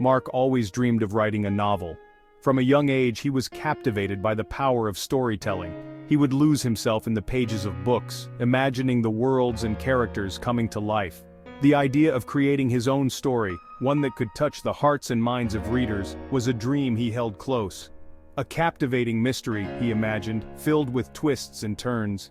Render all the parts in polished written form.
Mark always dreamed of writing a novel. From a young age, he was captivated by the power of storytelling. He would lose himself in the pages of books, imagining the worlds and characters coming to life. The idea of creating his own story, one that could touch the hearts and minds of readers, was a dream he held close. A captivating mystery, he imagined, filled with twists and turns.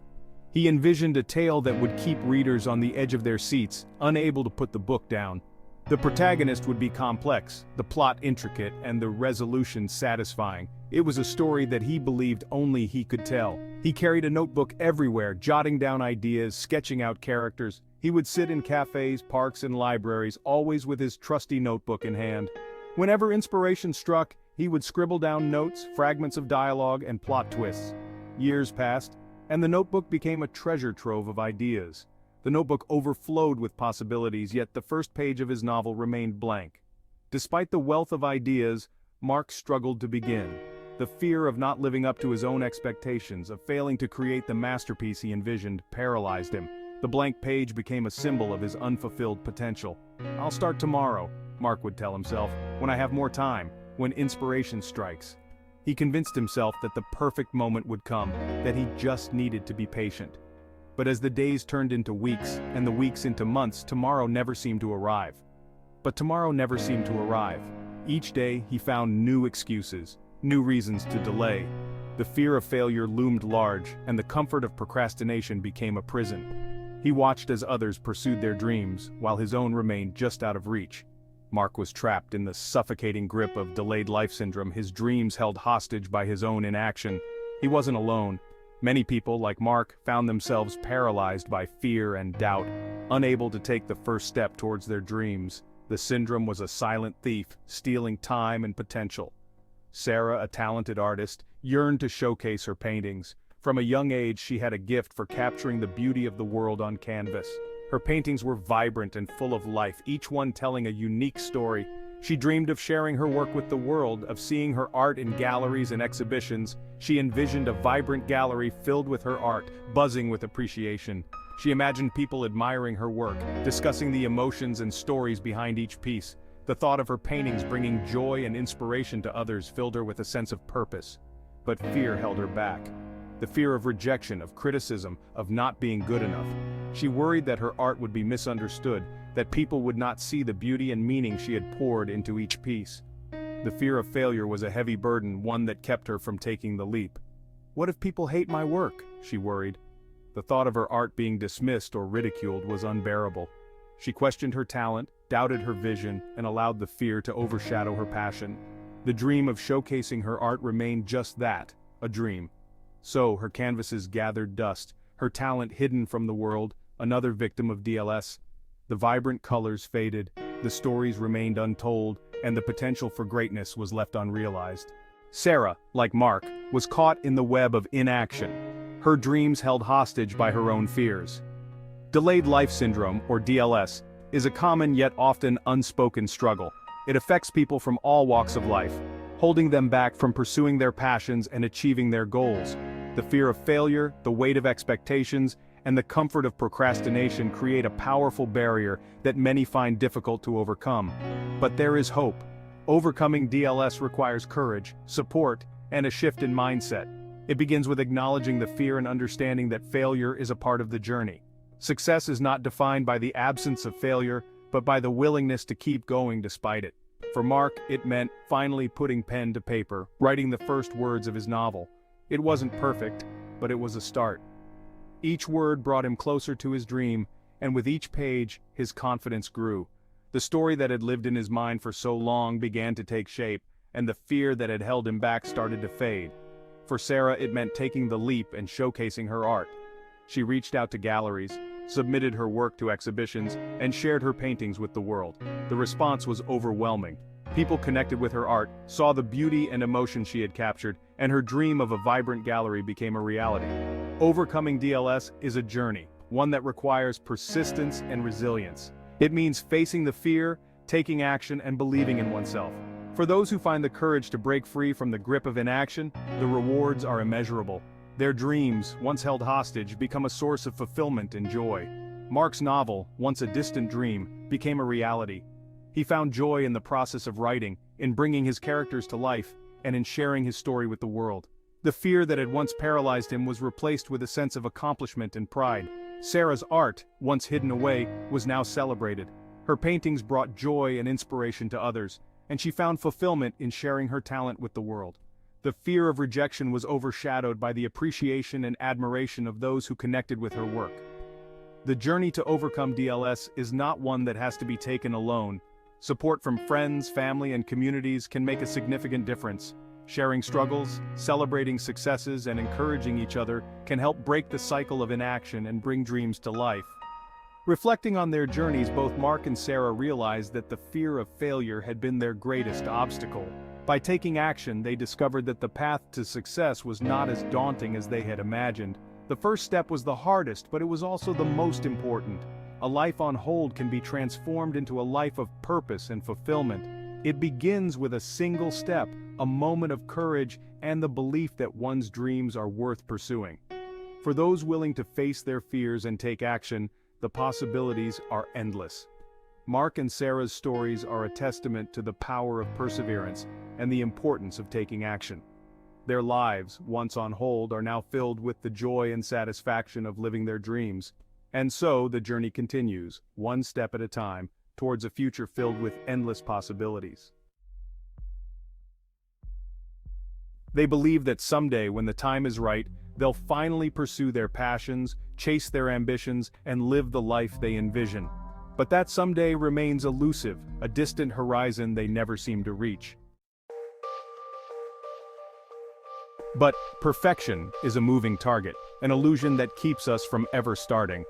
He envisioned a tale that would keep readers on the edge of their seats, unable to put the book down. The protagonist would be complex, the plot intricate, and the resolution satisfying. It was a story that he believed only he could tell. He carried a notebook everywhere, jotting down ideas, sketching out characters. He would sit in cafes, parks, and libraries, always with his trusty notebook in hand. Whenever inspiration struck, he would scribble down notes, fragments of dialogue, and plot twists. Years passed, and the notebook became a treasure trove of ideas. The notebook overflowed with possibilities, yet the first page of his novel remained blank. Despite the wealth of ideas, Mark struggled to begin. The fear of not living up to his own expectations, of failing to create the masterpiece he envisioned, paralyzed him. The blank page became a symbol of his unfulfilled potential. "I'll start tomorrow," Mark would tell himself, "when I have more time, when inspiration strikes." He convinced himself that the perfect moment would come, that he just needed to be patient. But as the days turned into weeks, and the weeks into months, tomorrow never seemed to arrive. Each day, he found new excuses, new reasons to delay. The fear of failure loomed large, and the comfort of procrastination became a prison. He watched as others pursued their dreams, while his own remained just out of reach. Mark was trapped in the suffocating grip of delayed life syndrome, his dreams held hostage by his own inaction. He wasn't alone. Many people, like Mark, found themselves paralyzed by fear and doubt, unable to take the first step towards their dreams. The syndrome was a silent thief, stealing time and potential. Sarah, a talented artist, yearned to showcase her paintings. From a young age, she had a gift for capturing the beauty of the world on canvas. Her paintings were vibrant and full of life, each one telling a unique story. She dreamed of sharing her work with the world, of seeing her art in galleries and exhibitions. She envisioned a vibrant gallery filled with her art, buzzing with appreciation. She imagined people admiring her work, discussing the emotions and stories behind each piece. The thought of her paintings bringing joy and inspiration to others filled her with a sense of purpose. But fear held her back. The fear of rejection, of criticism, of not being good enough. She worried that her art would be misunderstood, that people would not see the beauty and meaning she had poured into each piece. The fear of failure was a heavy burden, one that kept her from taking the leap. "What if people hate my work?" she worried. The thought of her art being dismissed or ridiculed was unbearable. She questioned her talent, doubted her vision, and allowed the fear to overshadow her passion. The dream of showcasing her art remained just that, a dream. So her canvases gathered dust, her talent hidden from the world, another victim of DLS. The vibrant colors faded, the stories remained untold, and the potential for greatness was left unrealized. Sarah, like Mark, was caught in the web of inaction, her dreams held hostage by her own fears. Delayed life syndrome, or DLS, is a common yet often unspoken struggle. It affects people from all walks of life, holding them back from pursuing their passions and achieving their goals. The fear of failure, the weight of expectations, and the comfort of procrastination create a powerful barrier that many find difficult to overcome. But there is hope. Overcoming DLS requires courage, support, and a shift in mindset. It begins with acknowledging the fear and understanding that failure is a part of the journey. Success is not defined by the absence of failure, but by the willingness to keep going despite it. For Mark, it meant finally putting pen to paper, writing the first words of his novel. It wasn't perfect, but it was a start. Each word brought him closer to his dream, and with each page, his confidence grew. The story that had lived in his mind for so long began to take shape, and the fear that had held him back started to fade. For Sarah, it meant taking the leap and showcasing her art. She reached out to galleries, submitted her work to exhibitions, and shared her paintings with the world. The response was overwhelming. People connected with her art, saw the beauty and emotion she had captured, and her dream of a vibrant gallery became a reality. Overcoming DLS is a journey, one that requires persistence and resilience. It means facing the fear, taking action, and believing in oneself. For those who find the courage to break free from the grip of inaction, the rewards are immeasurable. Their dreams, once held hostage, become a source of fulfillment and joy. Mark's novel, once a distant dream, became a reality. He found joy in the process of writing, in bringing his characters to life, and in sharing his story with the world. The fear that had once paralyzed him was replaced with a sense of accomplishment and pride. Sarah's art, once hidden away, was now celebrated. Her paintings brought joy and inspiration to others, and she found fulfillment in sharing her talent with the world. The fear of rejection was overshadowed by the appreciation and admiration of those who connected with her work. The journey to overcome DLS is not one that has to be taken alone. Support from friends, family, and communities can make a significant difference. Sharing struggles, celebrating successes, and encouraging each other can help break the cycle of inaction and bring dreams to life. Reflecting on their journeys, both Mark and Sarah realized that the fear of failure had been their greatest obstacle. By taking action, they discovered that the path to success was not as daunting as they had imagined. The first step was the hardest, but it was also the most important. A life on hold can be transformed into a life of purpose and fulfillment. It begins with a single step, a moment of courage, and the belief that one's dreams are worth pursuing. For those willing to face their fears and take action, the possibilities are endless. Mark and Sarah's stories are a testament to the power of perseverance and the importance of taking action. Their lives, once on hold, are now filled with the joy and satisfaction of living their dreams. And so the journey continues, one step at a time, towards a future filled with endless possibilities. They believe that someday, when the time is right, they'll finally pursue their passions, chase their ambitions, and live the life they envision. But that someday remains elusive, a distant horizon they never seem to reach. But perfection is a moving target, an illusion that keeps us from ever starting.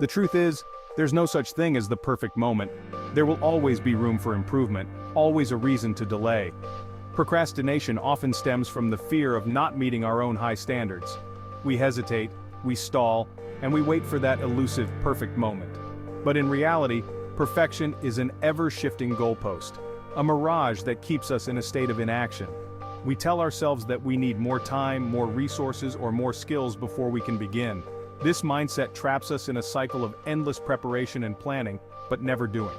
The truth is, there's no such thing as the perfect moment. There will always be room for improvement, always a reason to delay. Procrastination often stems from the fear of not meeting our own high standards. We hesitate, we stall, and we wait for that elusive perfect moment. But in reality, perfection is an ever-shifting goalpost, a mirage that keeps us in a state of inaction. We tell ourselves that we need more time, more resources, or more skills before we can begin. This mindset traps us in a cycle of endless preparation and planning, but never doing.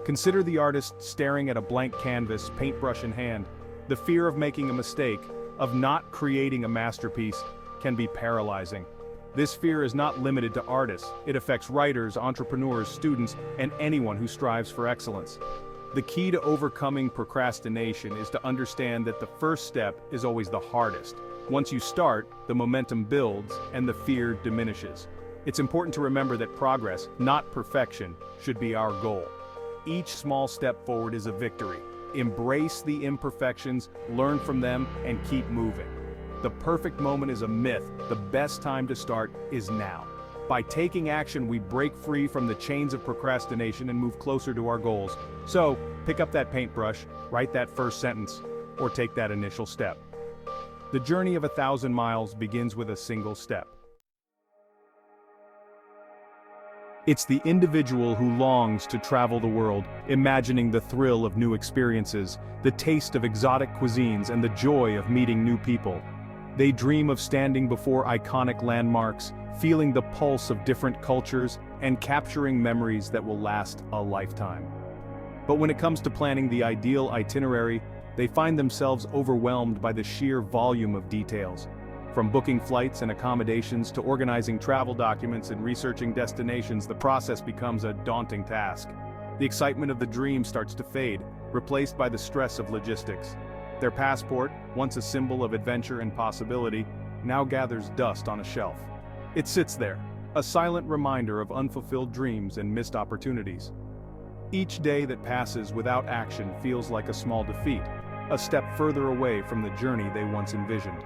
Consider the artist staring at a blank canvas, paintbrush in hand. The fear of making a mistake, of not creating a masterpiece, can be paralyzing. This fear is not limited to artists. It affects writers, entrepreneurs, students, and anyone who strives for excellence. The key to overcoming procrastination is to understand that the first step is always the hardest. Once you start, the momentum builds and the fear diminishes. It's important to remember that progress, not perfection, should be our goal. Each small step forward is a victory. Embrace the imperfections, learn from them, and keep moving. The perfect moment is a myth. The best time to start is now. By taking action, we break free from the chains of procrastination and move closer to our goals. So, pick up that paintbrush, write that first sentence, or take that initial step. The journey of 1,000 miles begins with a single step. It's the individual who longs to travel the world, imagining the thrill of new experiences, the taste of exotic cuisines, and the joy of meeting new people. They dream of standing before iconic landmarks, feeling the pulse of different cultures, and capturing memories that will last a lifetime. But when it comes to planning the ideal itinerary, they find themselves overwhelmed by the sheer volume of details. From booking flights and accommodations to organizing travel documents and researching destinations, the process becomes a daunting task. The excitement of the dream starts to fade, replaced by the stress of logistics. Their passport, once a symbol of adventure and possibility, now gathers dust on a shelf. It sits there, a silent reminder of unfulfilled dreams and missed opportunities. Each day that passes without action feels like a small defeat, a step further away from the journey they once envisioned.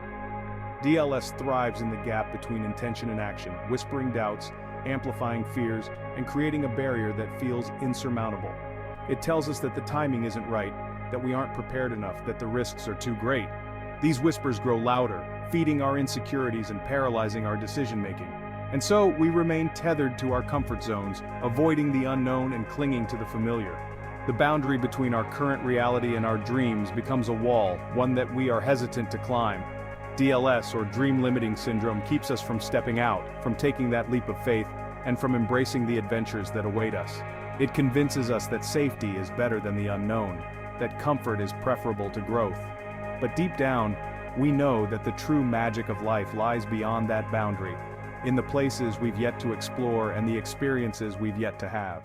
DLS thrives in the gap between intention and action, whispering doubts, amplifying fears, and creating a barrier that feels insurmountable. It tells us that the timing isn't right, that we aren't prepared enough, that the risks are too great. These whispers grow louder, feeding our insecurities and paralyzing our decision-making. And so, we remain tethered to our comfort zones, avoiding the unknown and clinging to the familiar. The boundary between our current reality and our dreams becomes a wall, one that we are hesitant to climb. DLS, or dream limiting syndrome, keeps us from stepping out, from taking that leap of faith, and from embracing the adventures that await us. It convinces us that safety is better than the unknown, that comfort is preferable to growth. But deep down, we know that the true magic of life lies beyond that boundary, in the places we've yet to explore and the experiences we've yet to have.